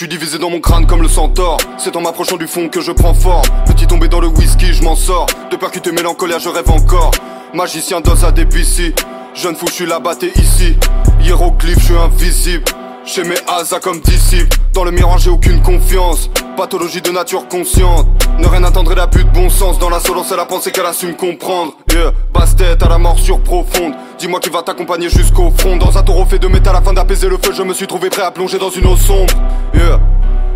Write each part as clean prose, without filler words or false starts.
suis divisé dans mon crâne comme le centaure. C'est en m'approchant du fond que je prends forme. Petit tombé dans le whisky, je m'en sors. De percuter mélancolia, je rêve encore. Magicien d'os à débussy. Jeune fou, je suis là-bas, t'es ici. Hiéroglyphe, je suis invisible. Chez mes hasas comme disciples. Dans le miroir, j'ai aucune confiance. Pathologie de nature consciente. Ne rien attendre et la but de bon sens. Dans l'insolence et la pensée qu'elle assume comprendre. Yeah, basse-tête à la morsure profonde. Dis-moi qui va t'accompagner jusqu'au front. Dans un taureau fait de métal afin d'apaiser le feu, je me suis trouvé prêt à plonger dans une eau sombre. Yeah.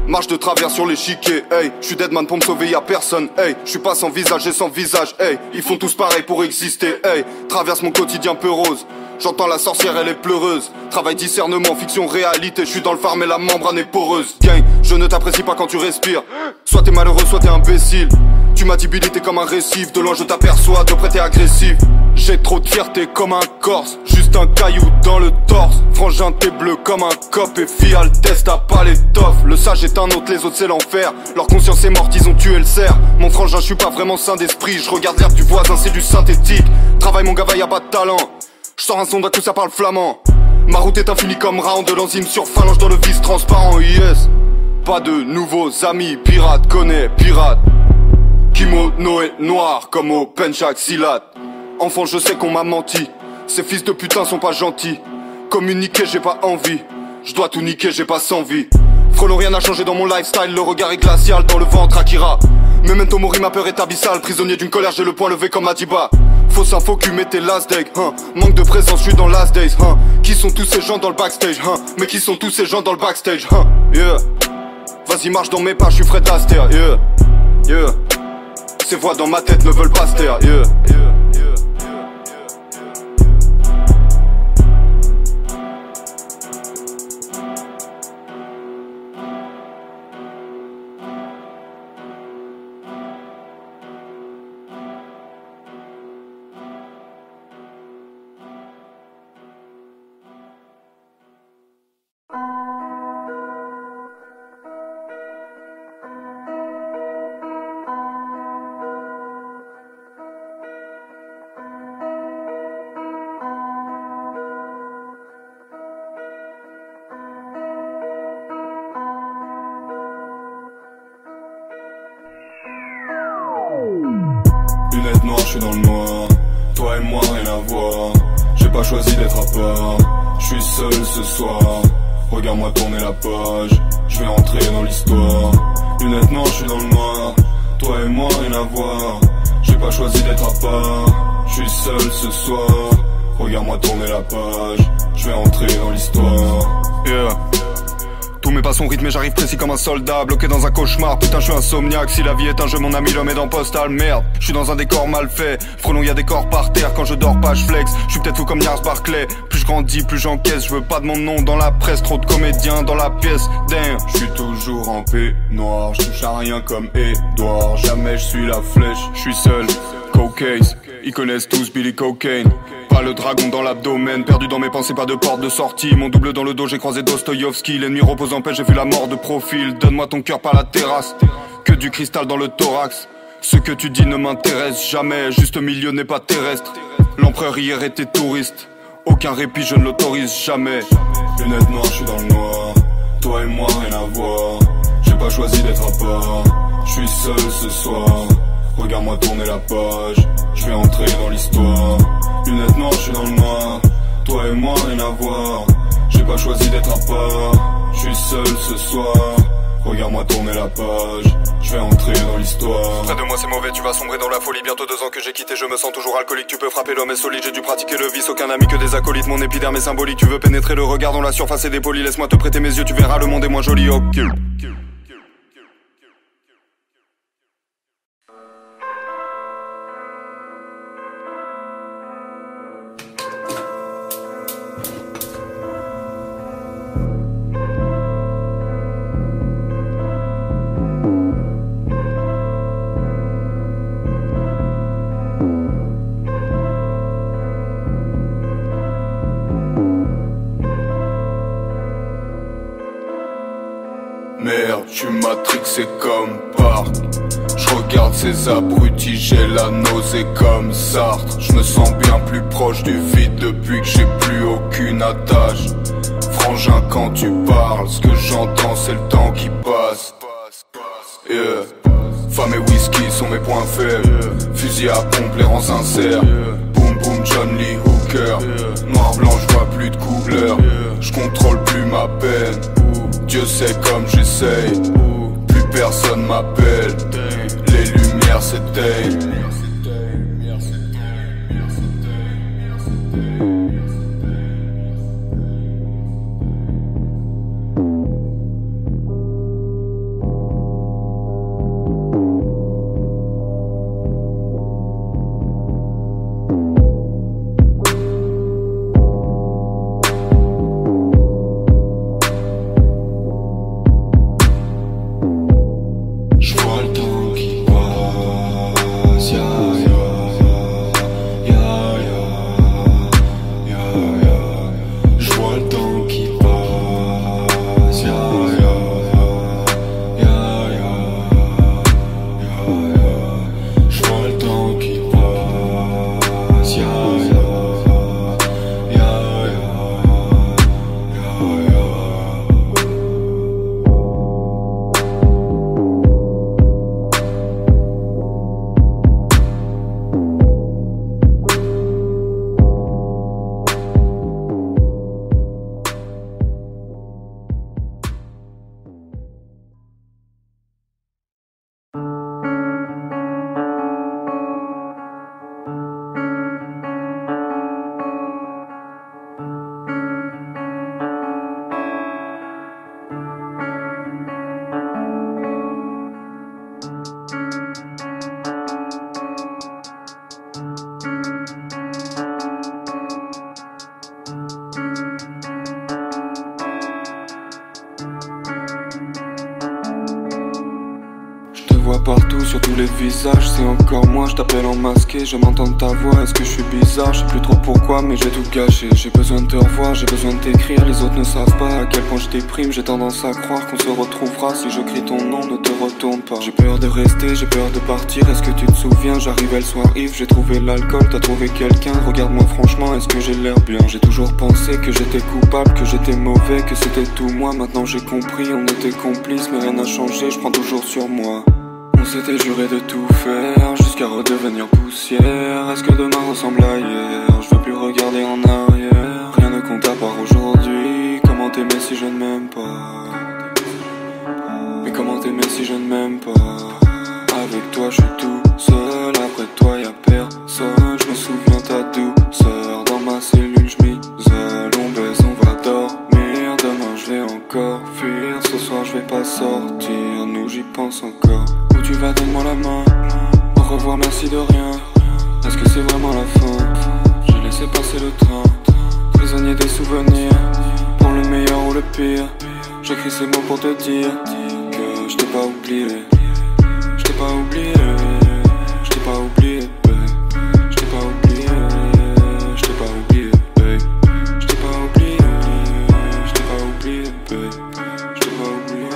Marche de travers sur l'échiquier, hey. J'suis deadman pour me sauver, y'a personne, hey. J'suis pas sans visage et sans visage, hey. Ils font tous pareil pour exister, hey. Traverse mon quotidien peu rose. J'entends la sorcière, elle est pleureuse. Travail, discernement, fiction, réalité. J'suis dans le phare mais la membrane est poreuse. Gang, je ne t'apprécie pas quand tu respires. Soit t'es malheureux, soit t'es imbécile. Tu m'as dit Billy, t'es comme un récif. De loin je t'aperçois, de près t'es agressif. J'ai trop de fierté comme un corse. Juste un caillou dans le torse. Frangin, t'es bleu comme un cop. Et fial, test, t'as pas l'étoffe. Le sage est un autre, les autres c'est l'enfer. Leur conscience est morte, ils ont tué le cerf. Mon frangin, je suis pas vraiment sain d'esprit. Je regarde l'air du voisin, c'est du synthétique. Travaille mon gava, y'a pas de talent. Je sors un son d'un coup, ça parle flamand. Ma route est infinie comme round. De l'enzyme sur phalange dans le vice transparent, yes. Pas de nouveaux amis, pirate, connais, pirate. Kimono est noir comme au Penchak Silat. Enfant, je sais qu'on m'a menti. Ces fils de putain sont pas gentils. Communiquer, j'ai pas envie. Je dois tout niquer, j'ai pas sans vie. Frelon, rien n'a changé dans mon lifestyle. Le regard est glacial dans le ventre, Akira. Memento mori, ma peur est abyssale. Prisonnier d'une colère, j'ai le poing levé comme Madiba. Fausse info, cul, mettez last day, hein. Manque de présence, je suis dans last days, hein. Qui sont tous ces gens dans le backstage, hein. Mais qui sont tous ces gens dans le backstage, hein. Yeah. Vas-y, marche dans mes pas, je suis Fred Astaire, yeah. Yeah. Ces voix dans ma tête ne veulent pas se taire, yeah. Lunettes noires, je suis dans le noir. Toi et moi, rien à voir. J'ai pas choisi d'être à part. Je suis seul ce soir. Regarde-moi tourner la page. Je vais entrer dans l'histoire. Lunettes noires, je suis dans le noir. Toi et moi, rien à voir. J'ai pas choisi d'être à part. Je suis seul ce soir. Regarde-moi tourner la page. Je vais entrer dans l'histoire. Yeah. Tous mes pas sont rythmés, j'arrive précis comme un soldat. Bloqué dans un cauchemar, putain je suis insomniaque. Si la vie est un jeu, mon ami, l'homme est dans Postal. Merde, je suis dans un décor mal fait. Frelon, y'a des corps par terre, quand je dors pas je flex. Je suis peut-être fou comme Niars Barclay. Plus je grandis, plus j'encaisse. Je veux pas de mon nom dans la presse, trop de comédiens dans la pièce. Damn, je suis toujours en peignoir. Je touche à rien comme Edouard. Jamais je suis la flèche, je suis seul. Cocaze, ils connaissent tous Billy Cocaine. Pas le dragon dans l'abdomen, perdu dans mes pensées, pas de porte de sortie. Mon double dans le dos, j'ai croisé Dostoïevski. L'ennemi repose en paix, j'ai vu la mort de profil. Donne-moi ton cœur par la terrasse, que du cristal dans le thorax. Ce que tu dis ne m'intéresse jamais, juste milieu n'est pas terrestre. L'empereur hier était touriste, aucun répit je ne l'autorise jamais. Lunettes noires, je suis dans le noir. Toi et moi, rien à voir. J'ai pas choisi d'être à part. Je suis seul ce soir. Regarde-moi tourner la page. Je vais entrer dans l'histoire. Lunettes noires, je suis dans le noir. Toi et moi, rien à voir. J'ai pas choisi d'être à part. Je suis seul ce soir. Regarde-moi tourner la page. Je vais entrer dans l'histoire. Près de moi c'est mauvais, tu vas sombrer dans la folie. Bientôt 2 ans que j'ai quitté, je me sens toujours alcoolique. Tu peux frapper, l'homme est solide, j'ai dû pratiquer le vice. Aucun ami que des acolytes, mon épiderme est symbolique. Tu veux pénétrer le regard dans la surface et des polis. Laisse-moi te prêter mes yeux, tu verras le monde est moins joli. Ok. Merde, je suis matrixé comme Park. Je regarde ces abrutis, j'ai la nausée comme Sartre. Je me sens bien plus proche du vide depuis que j'ai plus aucune attache. frangin quand tu parles. Ce que j'entends c'est le temps qui passe. Femme et whisky sont mes points faibles. Fusil à pompe, les rangs sincères. Boom boom John Lee Hooker. Noir blanc j'vois plus de couleur. J'contrôle plus ma peine. Dieu sait comme j'essaye. Plus personne m'appelle. Les lumières s'éteignent. Partout sur tous les visages, c'est encore moi, je t'appelle en masqué, je m'entends ta voix, est-ce que je suis bizarre, je sais plus trop pourquoi mais j'ai tout gâché, j'ai besoin de te revoir, j'ai besoin de t'écrire, les autres ne savent pas à quel point je déprime, j'ai tendance à croire qu'on se retrouvera, si je crie ton nom, ne te retourne pas, j'ai peur de rester, j'ai peur de partir, est-ce que tu te souviens, j'arrivais le soir Yves, j'ai trouvé l'alcool, t'as trouvé quelqu'un, regarde-moi franchement, est-ce que j'ai l'air bien, j'ai toujours pensé que j'étais coupable, que j'étais mauvais, que c'était tout moi, maintenant j'ai compris, on était complices mais rien n'a changé, je prends toujours sur moi. On s'était juré de tout faire jusqu'à redevenir poussière. Est-ce que demain ressemble à hier? Je veux plus regarder en arrière. Rien ne compte à part aujourd'hui. Comment t'aimer si je ne m'aime pas? Mais comment t'aimer si je ne m'aime pas? Avec toi je suis tout seul, après toi y'a personne. Je me souviens ta douceur, dans ma cellule je m'isole. On baise, on va dormir, demain je vais encore fuir. Ce soir je vais pas sortir, nous j'y pense encore. Où tu vas, donne-moi la main. Au revoir, merci de rien. Est-ce que c'est vraiment la fin? J'ai laissé passer le train, prisonnier des souvenirs. Pour le meilleur ou le pire, j'écris ces mots pour te dire que je t'ai pas oublié. Je t'ai pas oublié. Je t'ai pas oublié. Je t'ai pas oublié. Je t'ai pas oublié. Je t'ai pas oublié. Je t'ai pas oublié. Je t'ai pas oublié.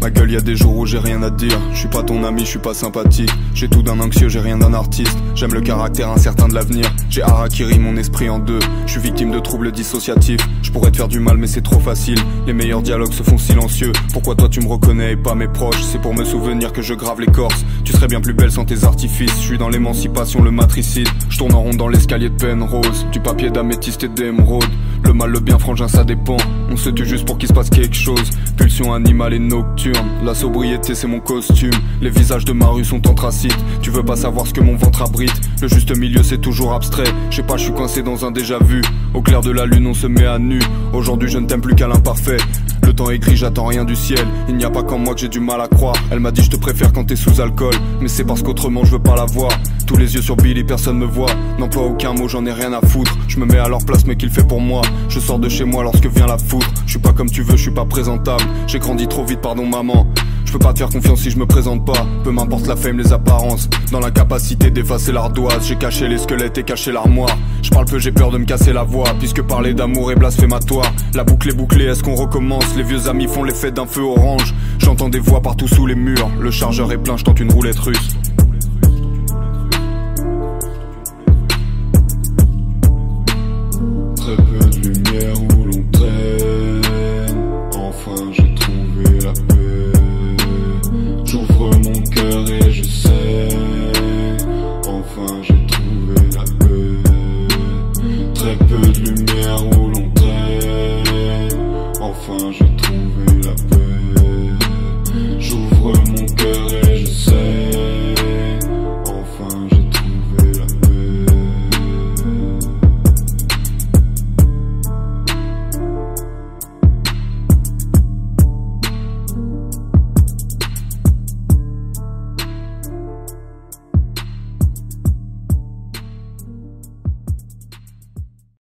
Ma gueule, y'a des jours où j'ai rien à te dire. Je suis pas ton ami, je suis pas sympathique. J'ai tout d'un anxieux, j'ai rien d'un artiste. J'aime le caractère incertain de l'avenir. J'ai harakiri mon esprit en deux. Je suis victime de troubles dissociatifs. Je pourrais te faire du mal mais c'est trop facile. Les meilleurs dialogues se font silencieux. Pourquoi toi tu me reconnais et pas mes proches? C'est pour me souvenir que je grave l'écorce. Tu serais bien plus belle sans tes artifices. Je suis dans l'émancipation, le matricide. Je tourne en rond dans l'escalier de Penrose. Du papier d'améthyste et d'émeraude. Le mal, le bien, frangin, ça dépend. On se tue juste pour qu'il se passe quelque chose. Pulsion animale et nocturne. La sobriété c'est mon costume. Les visages de ma rue sont anthracites. Tu veux pas savoir ce que mon ventre abrite. Le juste milieu c'est toujours abstrait. Je sais pas, je suis coincé dans un déjà vu. Au clair de la lune on se met à nu. Aujourd'hui je ne t'aime plus qu'à l'imparfait. Le temps est gris, j'attends rien du ciel. Il n'y a pas qu'en moi que j'ai du mal à croire. Elle m'a dit je te préfère quand t'es sous alcool, mais c'est parce qu'autrement je veux pas la voir. Tous les yeux sur Billy, personne me voit. N'emploie aucun mot, j'en ai rien à foutre. Je me mets à leur place mais qu'il fait pour moi. Je sors de chez moi lorsque vient la foudre. Je suis pas comme tu veux, je suis pas présentable. J'ai grandi trop vite, pardon maman. Je peux pas te faire confiance si je me présente pas. Peu m'importe la fame, les apparences. Dans l'incapacité d'effacer l'ardoise, j'ai caché les squelettes et caché l'armoire. Je parle peu, j'ai peur de me casser la voix, puisque parler d'amour est blasphématoire. La boucle est bouclée, est-ce qu'on recommence? Les vieux amis font l'effet d'un feu orange. J'entends des voix partout sous les murs. Le chargeur est plein, je tente une roulette russe.